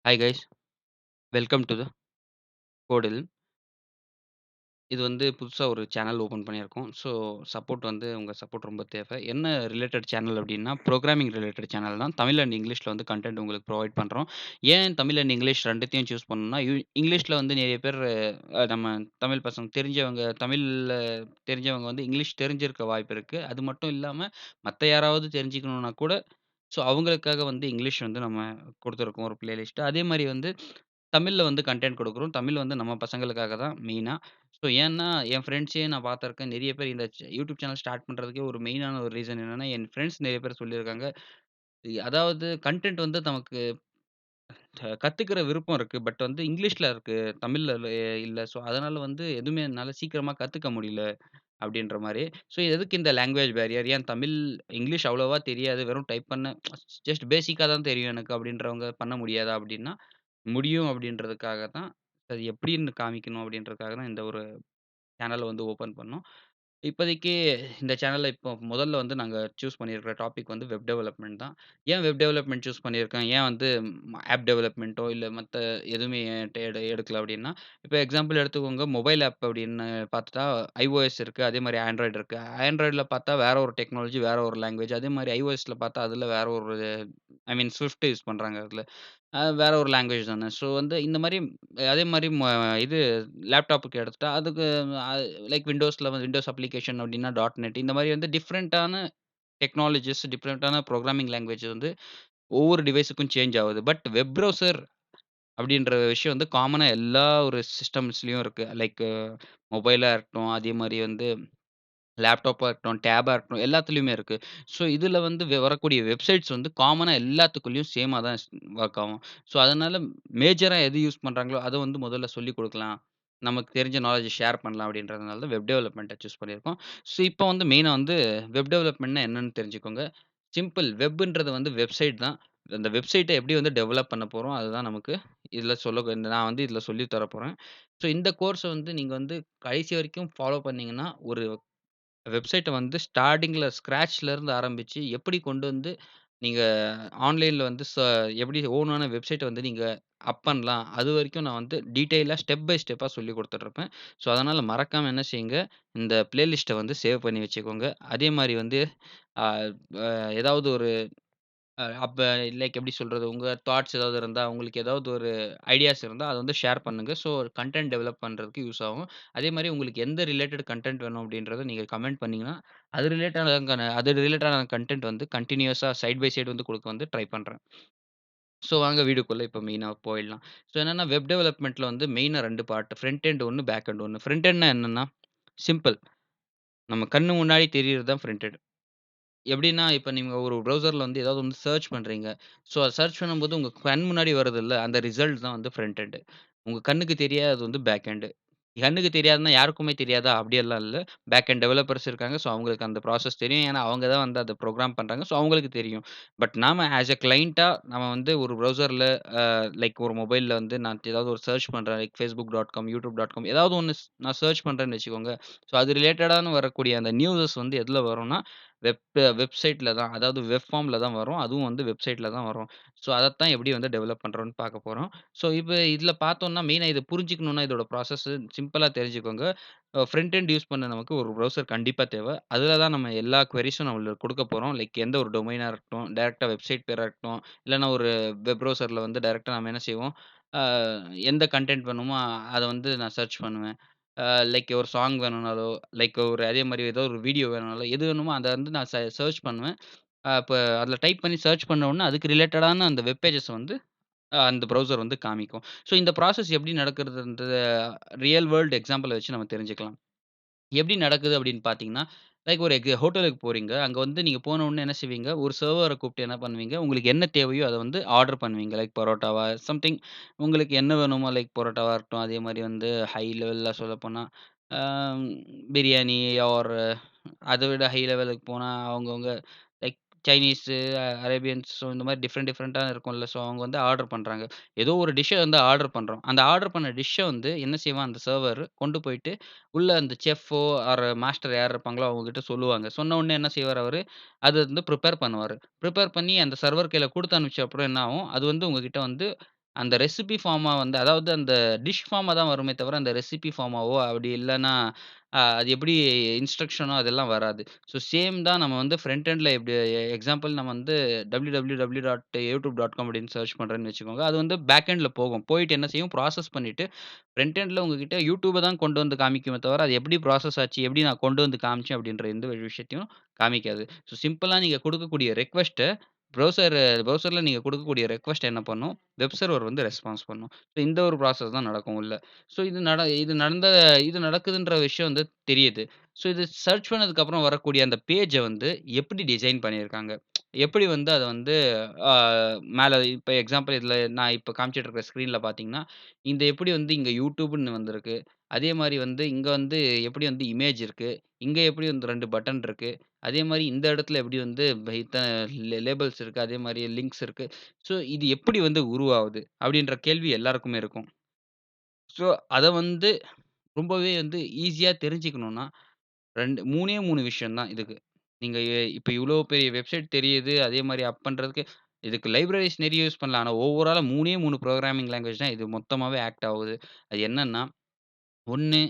Hi guys, welcome to the கோடில். இது வந்து புதுசா ஒரு சேனல் ஓப்பன் பண்ணியிருக்கோம். ஸோ சப்போர்ட் வந்து உங்க சப்போர்ட் ரொம்ப தேவை. என்ன ரிலேட்டட் சேனல் அப்டின்னா, புரோகிராமிங் ரிலேட்டட் சேனல் தான். தமிழ் அண்ட் இங்கிலீஷ்ல வந்து கன்டென்ட் உங்களுக்கு ப்ரொவைட் பண்றோம். ஏன் தமிழ் அண்ட் இங்கிலீஷ் 2த்தையும் சூஸ் பண்ணோம்னா, இங்கிலீஷ்ல வந்து நெறைய பேர் நம்ம தமிழ் பசங்க தெரிஞ்சவங்க, தமிழ்ல தெரிஞ்சவங்க வந்து இங்கிலீஷ் தெரிஞ்சிருக்க வாய்ப்பு இருக்கு. அது மட்டும் இல்லாம, மத்த யாராவது தெரிஞ்சுக்கணும்னா கூட, ஸோ அவங்களுக்காக வந்து இங்கிலீஷ் வந்து நம்ம குடுத்துருக்கோம் ஒரு பிளேலிஸ்ட். அதே மாரி வந்து தமிழ்ல வந்து கன்டென்ட் குடுக்குறோம். தமிழ் வந்து நம்ம பசங்களுக்காக தான் மெயினா. ஸோ ஏன்னா, என் ஃப்ரெண்ட்ஸே நான் பார்த்துருக்கேன். நெறைய பேர் இந்த யூடியூப் சேனல் ஸ்டார்ட் பண்றதுக்கே ஒரு மெயினான ஒரு ரீசன் என்னன்னா, என் ஃப்ரெண்ட்ஸ் நெறைய பேர் சொல்லியிருக்காங்க. அதாவது கன்டென்ட் வந்து நமக்கு கத்துக்கிற விருப்பம் இருக்கு. பட் வந்து இங்கிலீஷ்ல இருக்கு. தமிழ்ல இல்ல. ஸோ அதனால வந்து எதுவுமே என்னால சீக்கிரமா கத்துக்க முடியல. அப்படின்ற மாரி. ஸோ எதுக்கு இந்த லாங்குவேஜ் பேரியர்? ஏன் தமிழ், இங்கிலீஷ் அவ்வளவா தெரியாது. வெறும் டைப் பண்ண ஜஸ்ட் பேசிக்கா தான் தெரியும் எனக்கு அப்படின்றவங்க பண்ண முடியாதா? அப்படின்னா, முடியும் அப்படின்றதுக்காக தான், அது எப்படின்னு காமிக்கணும் அப்படின்றதுக்காக தான் இந்த ஒரு சேனல வந்து ஓப்பன் பண்ணோம். இப்போதைக்கு இந்த சேனல்ல இப்போ முதல்ல வந்து நாங்க சூஸ் பண்ணியிருக்கிற டாபிக் வந்து வெப் டெவலப்மென்ட் தான். ஏன் வெப் டெவலப்மென்ட் சூஸ் பண்ணியிருக்கேன்? ஏன் வந்து ஆப் டெவலப்மென்ட்டோ இல்ல மத்த எதுவுமே ஏன்ட்ட எடுக்கல அப்டின்னா, இப்போ எக்ஸாம்பிள் எடுத்துக்கோங்க. மொபைல் ஆப் அப்படின்னு பாத்துட்டா iOS இருக்கு. அதே மாரி ஆண்ட்ராய்டு இருக்கு. ஆண்ட்ராய்டுல பாத்தா வேற ஒரு டெக்னாலஜி, வேற ஒரு லாங்குவேஜ். அதே மாரி iOSல பாத்தா அதுல வேற ஒரு ஐ மீன் ஸ்விஃப்ட் யூஸ் பண்றாங்க அதுல. வேற ஒரு லாங்குவேஜ் தானே. ஸோ வந்து இந்த மாரி அதே மாரி இது லேப்டாப்புக்கு எடுத்துட்டா, அதுக்கு அ லைக் விண்டோஸ்ல வந்து விண்டோஸ் அப்ளிகேஷன் அப்டின்னா .NET இந்த மாரி வந்து டிஃபரண்டான டெக்னாலஜிஸ், டிஃபரண்டான புரோகிராமிங் லாங்குவேஜ் வந்து ஒவ்வொரு டிவைஸுக்கும் சேஞ்ச் ஆவுது. பட் வெப் ப்ரௌசர் அப்டின்ற விஷயம் வந்து காமனா எல்லா ஒரு சிஸ்டம்ஸ்லயும் இருக்கு. லைக் மொபைலா இருக்கட்டும், அதே மாரி வந்து லேப்டாப்பா இருக்கட்டும், டேபா இருக்கட்டும் எல்லாத்துலயுமே இருக்கு. ஸோ இதுல வந்து வரக்கூடிய வெப்சைட்ஸ் வந்து காமனா எல்லாத்துக்குள்ளயும் சேமா தான் ஒர்க் ஆகும். ஸோ அதனால மேஜரா எது யூஸ் பண்றாங்களோ, அத வந்து முதல்ல சொல்லிக் குடுக்கலாம். நமக்கு தெரிஞ்ச நாலேட்ஜ ஷேர் பண்ணலாம் அப்படின்றதுனால தான் வெப் டெவலப்மெண்ட்ட சூஸ் பண்ணியிருக்கோம். ஸோ இப்போ வந்து மெயினா வந்து வெப் டெவலப்மெண்ட்னா என்னன்னு தெரிஞ்சுக்கோங்க. சிம்பிள் வெப்ன்றது வந்து வெப்சைட் தான். அந்த வெப்சைட்ட எப்படி வந்து டெவலப் பண்ண போறோம், அதுதான் நமக்கு இதுல நான் வந்து இதுல சொல்லி தரப்போறேன். ஸோ இந்த கோர்ஸ வந்து நீங்க வந்து கடைசி வரைக்கும் ஃபாலோ பண்ணீங்கன்னா, ஒரு வெப்சைட்ட வந்து ஸ்டார்ட்டிங்ல ஸ்க்ராட்ச்ல இருந்து ஆரம்பிச்சு, எப்படி கொண்டு வந்து நீங்க ஆன்லைன்ல வந்து எப்படி ஓனான வெப்சைட்ட வந்து நீங்க அப் பண்ணலாம். அதுவரைக்கும் நான் வந்து டீட்டெயிலா ஸ்டெப் பை ஸ்டெப்பா சொல்லிக் குடுத்துட்டுருப்பேன். ஸோ, அதனால மறக்காம என்ன செய்யுங்க, இந்த பிளேலிஸ்ட்ட வந்து சேவ் பண்ணி வச்சுக்கோங்க. அதே மாரி வந்து அ அ ஏதாவது ஒரு அப்ப லைக் எப்படி சொல்றது? உங்க தாட்ஸ் ஏதாவது இருந்தா, உங்களுக்கு ஏதாவது ஒரு ஐடியாஸ் இருந்தா, அத வந்து ஷேர் பண்ணுங்க. ஸோ கன்டென்ட் டெவலப் பண்றதுக்கு யூஸ் ஆகும். அதே மாரி உங்களுக்கு எந்த ரிலேட்டட் கன்டென்ட் வேணும் அப்படின்றத நீங்க கமெண்ட் பண்ணீங்கன்னா, அது ரிலேட்டடான கன்டென்ட் வந்து கன்டினியூஸா சைட் பை சைடு வந்து குடுக்க வந்து ட்ரை பண்றேன். ஸோ வாங்க வீடியோக்குள்ள இப்ப மெயினா போயிடலாம். ஸோ என்னன்னா வெப் டெவலப்மெண்ட்ல வந்து மெயினா 2 பார்ட். ஃப்ரண்ட் எண்ட் ஒண்ணு, பேக் எண்ட் ஒண்ணு. ஃப்ரண்ட் எண்ட்னா என்னன்னா, சிம்பிள். நம்ம கண்ணு முன்னாடி தெரியறது தான் ஃப்ரண்ட் எண்ட். எப்படின்னா, இப்ப நீங்க ஒரு ப்ரௌசர்ல வந்து ஏதாவது வந்து சர்ச் பண்றீங்க. ஸோ, அத சர்ச் பண்ணும்போது உங்க கண் முன்னாடி வருதுல்ல, அந்த ரிசல்ட் தான் வந்து ஃப்ரண்ட் எண்ட். உங்க கண்ணுக்கு தெரியாதது வந்து பேக் எண்ட். கண்ணுக்கு தெரியாதுன்னா யாருக்குமே தெரியாதா? அப்படியெல்லாம் இல்ல. பேக் எண்ட் டெவலப்பர்ஸ் இருக்காங்க. ஸோ, அவங்களுக்கு அந்த ப்ராசஸ் தெரியும். ஏன்னா, அவங்க தான் வந்து அத ப்ரோகிராம் பண்றாங்க. ஸோ, அவங்களுக்கு தெரியும். பட் நாம ஆஸ் எ கிளையன்ட்டா நம்ம வந்து ஒரு ப்ரௌசர்ல லைக் ஒரு மொபைல்ல வந்து நான் ஏதாவது ஒரு சர்ச் பண்றேன். லைக் facebook.com, youtube.com ஏதாவது ஒண்ணு நான் சர்ச் பண்றேன்னு வச்சுக்கோங்க. ஸோ, அது ரிலேட்டடான வரக்கூடிய அந்த நியூஸஸ் வந்து எதுல வரும்னா, வெப்சைட்ல தான். அதாவது வெப் ஃபார்ம்ல தான் வரும். அதுவும் வந்து வெப்சைட்ல தான் வரும். ஸோ, அதத்தான் எப்படி வந்து டெவலப் பண்றோம்ன்னு பார்க்க போறோம். ஸோ, இப்ப இதுல பார்த்தோம்னா, மெயினா இத புரிஞ்சுக்கணும்னா இதோட ப்ராசஸ் சிம்பிளா தெரிஞ்சுக்கோங்க. ஃப்ரண்ட் எண்ட் யூஸ் பண்ண நமக்கு ஒரு ப்ரௌசர் கண்டிப்பா தேவை. அதுல தான் நம்ம எல்லா க்வெரீஸும் நம்மளுக்கு குடுக்க போறோம். லைக் எந்த ஒரு டொமைனா இருக்கட்டும், டைரக்ட்டா வெப்சைட் பேரா இருக்கட்டும், இல்லன்னா ஒரு வெப் ப்ரௌசர்ல வந்து டைரக்ட்டா நம்ம என்ன செய்வோம், அ எந்த கன்டென்ட் வேணுமோ அத வந்து நான் சர்ச் பண்ணுவேன். லைக் ஒரு சாங் வேணும்னாலோ, லைக் ஒரு அதே மாரி ஏதோ ஒரு வீடியோ வேணும்னாலோ, எது வேணுமோ அத வந்து நான் சர்ச் பண்ணுவேன். இப்ப அதில டைப் பண்ணி சர்ச் பண்ண உடனே அதுக்கு ரிலேட்டடான அந்த வெப் பேஜஸ் வந்து அந்த ப்ரௌசர் வந்து காமிக்கும். ஸோ இந்த ப்ராசஸ் எப்படி நடக்கிறதுன்றத ரியல் வேர்ல்ட் எக்ஸாம்பிள வச்சு நம்ம தெரிஞ்சுக்கலாம். எப்படி நடக்குது அப்படின்னு பார்த்தீங்கன்னா, லைக் ஒரு ஹோட்டலுக்கு போறீங்க. அங்க வந்து நீங்க போன உடனே என்ன செய்வீங்க, ஒரு சர்வர கூப்பிட்டு என்ன பண்ணுவீங்க, உங்களுக்கு என்ன தேவையோ அத வந்து ஆர்டர் பண்ணுவீங்க. லைக் பரோட்டாவா சம்திங் உங்களுக்கு என்ன வேணுமோ லைக் பரோட்டாவா இருக்கட்டும், அதே மாரி வந்து ஹை லெவல்ல சொல்லப்போனா, அ பிரியாணி ஆர் அத விட ஹை லெவலுக்கு போனா அவங்கவங்க லைக் சைனீஸு, அரேபியன்ஸ் ஸோ இந்த மாரி டிஃபரெண்ட் டிஃபரெண்ட்டா இருக்கும்ல. ஸோ அவங்க வந்து ஆர்டர் பண்றாங்க. ஏதோ ஒரு டிஷ்ஷ வந்து ஆர்டர் பண்றோம். அந்த ஆர்டர் பண்ண டிஷ்ஷ வந்து என்ன செய்வான் அந்த சர்வர் கொண்டு போயிட்டு உள்ள அந்த செஃப்போ ஆர் மாஸ்டர் யார் இருப்பாங்களோ அவங்ககிட்ட சொல்லுவாங்க. சொன்ன உடனே என்ன செய்வாரு அவரு, அத வந்து பிரிப்பேர் பண்ணுவாரு. பிரிப்பேர் பண்ணி அந்த சர்வர் கையில குடுத்து அனுப்பிச்ச அப்புறம் என்ன ஆகும், அது வந்து உங்ககிட்ட வந்து அந்த ரெசிபி ஃபார்மா வந்து அதாவது அந்த டிஷ் ஃபார்மா தான் வருமே தவிர, அந்த ரெசிபி ஃபார்மாவோ அப்படி இல்லன்னா, அது எப்படி இன்ஸ்ட்ரக்ஷனோ அதெல்லாம் வராது. ஸோ சேம் தான் நம்ம வந்து ஃப்ரண்ட் எண்ட்ல எப்படி எக்ஸாம்பிள் நம்ம வந்து www.youtube.com அப்படின்னு சர்ச் பண்றேன்னு வச்சுக்கோங்க. அது வந்து பேக் எண்ட்ல போகும். போயிட்டு என்ன செய்யும், ப்ராசஸ் பண்ணிட்டு ஃப்ரண்ட் எண்ட்ல உங்ககிட்ட யூடியூப தான் கொண்டு வந்து காமிக்குமே தவிர, அது எப்படி ப்ராசஸ் ஆச்சு, எப்படி நான் கொண்டு வந்து காமிச்சேன் அப்படின்ற எந்த ஒரு விஷயத்தையும் காமிக்காது. ஸோ சிம்பிளா நீங்க குடுக்கக்கூடிய ரெக்வெஸ்ட்ட ப்ரௌசர் ப்ரௌசர்ல நீங்க குடுக்கக்கூடிய ரெக்வெஸ்ட் என்ன பண்ணும், வெப் சர்வர் வந்து ரெஸ்பான்ஸ் பண்ணும். ஸோ இந்த ஒரு ப்ராசஸ் தான் நடக்கும் உள்ள. ஸோ இது நடக்குதுன்ற விஷயம் வந்து தெரியுது. ஸோ இது சர்ச் பண்ணதுக்கப்புறம் வரக்கூடிய அந்த பேஜ வந்து எப்படி டிசைன் பண்ணியிருக்காங்க? எப்படி வந்து அத வந்து ஆ மேல இப்ப எக்ஸாம்பிள் இதுல நான் இப்ப காமிச்சிட்டு இருக்கிற ஸ்க்ரீன்ல பார்த்தீங்கன்னா, இந்த எப்படி வந்து இங்க யூடியூப்ன்னு வந்திருக்கு. அதே மாரி வந்து இங்க வந்து எப்படி வந்து இமேஜ் இருக்கு. இங்க எப்படி வந்து 2 பட்டன் இருக்கு. அதே மாரி இந்த இடத்துல எப்படி வந்து இத்தன லேபிள்ஸ் இருக்கு. அதே மாரி லிங்க்ஸ் இருக்கு. ஸோ இது எப்படி வந்து உருவாவுது? அப்படின்ற கேள்வி எல்லாருக்குமே இருக்கும். ஸோ அத வந்து ரொம்பவே வந்து ஈஸியா தெரிஞ்சுக்கணும்னா 3 விஷயம் தான் இதுக்கு. நீங்க இப்ப இவ்ளோ பெரிய வெப்சைட் தெரியுது. அதே மாரி பண்றதுக்கு இதுக்கு லைப்ரரீஸ் நெறைய யூஸ் பண்ணலாம். ஆனா ஓவராலா 3 புரோகிராமிங் லாங்குவேஜ் தான் இது மொத்தமாவே ஆக்ட் ஆவுது. அது என்னன்னா, 1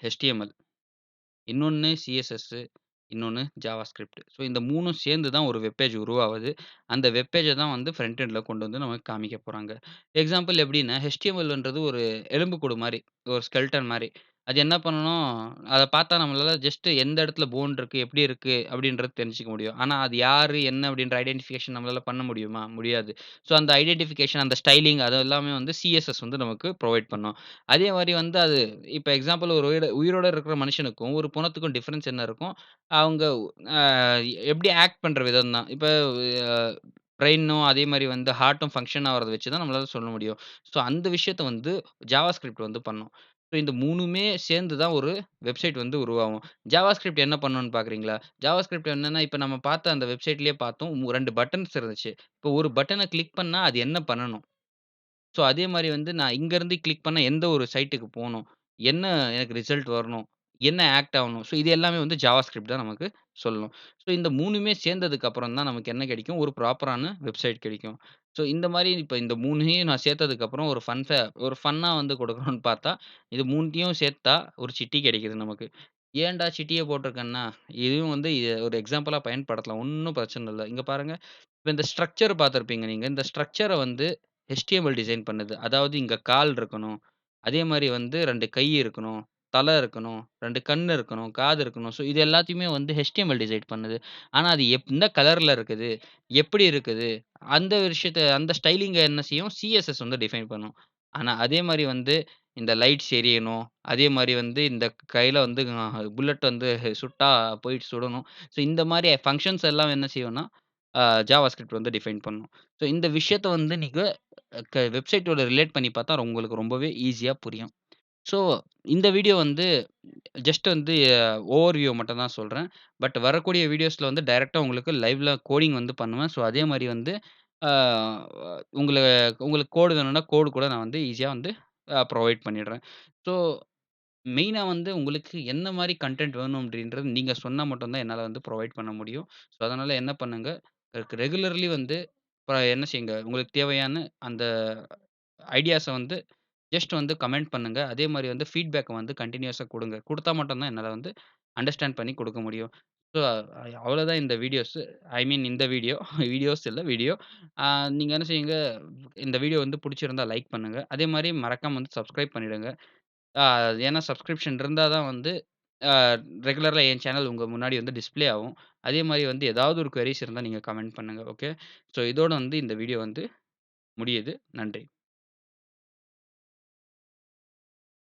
HTML, இன்னொன்னு CSS, இன்னொன்னு ஜாவாஸ்கிரிப்ட். ஸோ இந்த 3ம் சேர்ந்து தான் ஒரு வெப் பேஜ் உருவாவுது. அந்த வெப் பேஜ தான் வந்து ஃப்ரண்ட் எண்ட்ல கொண்டு வந்து நமக்கு காமிக்க போறாங்க. எக்ஸாம்பிள் எப்படின்னா, HTMLன்றது ஒரு எலும்புக்கூடு மாரி, ஒரு ஸ்கெல்டன் மாரி. அது என்ன பண்ணணும், அத பார்த்தா நம்மளால ஜஸ்ட் எந்த இடத்துல போன் இருக்கு, எப்படி இருக்கு அப்படின்றது தெரிஞ்சுக்க முடியும். ஆனா அது யாரு, என்ன அப்படின்ற ஐடென்டிஃபிகேஷன் நம்மளால பண்ண முடியுமா? முடியாது. ஸோ அந்த ஐடென்டிஃபிகேஷன், அந்த ஸ்டைலிங் அது எல்லாமே வந்து CSS வந்து நமக்கு புரொவைட் பண்ணும். அதே மாரி வந்து அது இப்ப எக்ஸாம்பிள் ஒரு உயிரோட இருக்கிற மனுஷனுக்கும், ஒரு பிணத்துக்கும் டிஃபரன்ஸ் என்ன இருக்கும்? அவங்க அ எப்படி ஆக்ட் பண்ற விதம் தான். இப்ப அ பிரெயினும் அதே மாரி வந்து ஹார்ட்டும் ஃபங்ஷன் ஆவறத வச்சு தான் நம்மளால சொல்ல முடியும். ஸோ அந்த விஷயத்த வந்து ஜாவாஸ்கிரிப்ட் வந்து பண்ணும். ஸோ இந்த 3மே சேர்ந்து தான் ஒரு வெப்சைட் வந்து உருவாகும். ஜாவாஸ்கிரிப்ட் என்ன பண்ணும்னு பார்க்குறீங்களா? ஜாவாஸ்கிரிப்ட் என்னன்னா, இப்ப நம்ம பார்த்த அந்த வெப்சைட்லயே பார்த்தோம். 2 பட்டன்ஸ் இருந்துச்சு. இப்போ ஒரு பட்டன கிளிக் பண்ணா அது என்ன பண்ணணும்? ஸோ, அதே மாரி வந்து நான் இங்கருந்து கிளிக் பண்ணா எந்த ஒரு சைட்டுக்கு போணும்? என்ன எனக்கு ரிசல்ட் வரணும்? என்ன ஆக்ட் ஆவணும்? ஸோ, இது எல்லாமே வந்து ஜாவாஸ்கிரிப்ட் தான் நமக்கு சொல்லும். ஸோ, இந்த 3மே சேர்ந்ததுக்கு அப்புறம் தான் நமக்கு என்ன கிடைக்கும்? ஒரு ப்ராப்பரான வெப்சைட் கிடைக்கும். ஸோ, இந்த மாரி இப்ப இந்த 3யும் நான் சேர்த்ததுக்கு அப்புறம் ஒரு ஃபன்னா வந்து கொடுக்கணும்னு பார்த்தா, இது 3த்தையும் சேர்த்தா ஒரு சிட்டி கிடைக்குது நமக்கு. ஏன்டா சிட்டிய போட்டிருக்கேன்னா, இதுவும் வந்து ஒரு எக்ஸாம்பிளா பயன்படுத்தலாம். ஒண்ணும் பிரச்சனை இல்ல. இங்க பாருங்க. இப்ப இந்த ஸ்ட்ரக்சர் பார்த்திருப்பீங்க நீங்க. இந்த ஸ்ட்ரக்சர வந்து HTML டிசைன் பண்ணுது. அதாவது இங்க கால் இருக்கணும். அதே மாரி வந்து 2 கை இருக்கணும். தலை இருக்கணும். 2 கண்ணு இருக்கணும். காது இருக்கணும். ஸோ இது எல்லாத்தையுமே வந்து HTML டிசைட் பண்ணுது. ஆனா அது எந்த கலர்ல இருக்குது? எப்படி இருக்குது? அந்த அந்த ஸ்டைலிங்க என்ன செய்யும்? CSS வந்து டிஃபைன் பண்ணும். ஆனா அதே மாரி வந்து இந்த லைட்ஸ் எரியணும். அதே மாரி வந்து இந்த கையில வந்து புல்லட் வந்து சுட்டா போயிட்டு சுடணும். ஸோ இந்த மாரி ஃபங்ஷன்ஸ் எல்லாம் என்ன செய்யும்னா, அ ஜாவாஸ்கிரிப்ட் வந்து டிஃபைன் பண்ணும். ஸோ இந்த விஷயத்த வந்து நீங்க வெப்சைட்டோட ரிலேட் பண்ணி பார்த்தா உங்களுக்கு ரொம்பவே ஈஸியா புரியும். ஸோ இந்த வீடியோ வந்து ஜஸ்ட் வந்து ஓவர்வியூ மட்டும் தான் சொல்றேன். பட் வரக்கூடிய வீடியோஸ்ல வந்து டைரக்ட்டா உங்களுக்கு லைவ்ல கோடிங் வந்து பண்ணுவேன். ஸோ அதே மாரி வந்து ஆ உங்கள உங்களுக்கு கோடு வேணும்னா கோடு கூட நான் வந்து ஈஸியா வந்து ப்ரொவைட் பண்ணிடுறேன். ஸோ மெயினா வந்து உங்களுக்கு என்ன மாரி கன்டென்ட் வேணும் அப்படின்றது நீங்க சொன்னா மட்டும் தான் என்னால வந்து ப்ரொவைட் பண்ண முடியும். ஸோ அதனால என்ன பண்ணுங்க, ரெகுலர்லி வந்து என்ன செய்யுங்க, உங்களுக்கு தேவையான அந்த ஐடியாஸ வந்து ஜஸ்ட் வந்து கமெண்ட் பண்ணுங்க. அதே மாரி வந்து ஃபீட்பேக்க வந்து கன்டினியூஸா குடுங்க. குடுத்தா மட்டும் தான் என்னால வந்து அண்டர்ஸ்டாண்ட் பண்ணி குடுக்க முடியும். ஸோ அவ்வளோதான் இந்த வீடியோஸ். ஐ மீன் இந்த வீடியோ. வீடியோஸ் இல்ல வீடியோ. ஆ நீங்க என்ன செய்யுங்க, இந்த வீடியோ வந்து புடிச்சிருந்தா லைக் பண்ணுங்க. அதே மாரி மறக்காம வந்து சப்ஸ்கிரைப் பண்ணிடுங்க. ஆ ஏன்னா சப்ஸ்கிரிப்ஷன் இருந்தா தான் வந்து ஆ ரெகுலரா என் சேனல் உங்க முன்னாடி வந்து டிஸ்ப்ளே ஆகும். அதே மாரி வந்து ஏதாவது ஒரு குயரீஸ் இருந்தா நீங்க கமெண்ட் பண்ணுங்க. ஓகே. ஸோ இதோட வந்து இந்த வீடியோ வந்து முடியுது. நன்றி.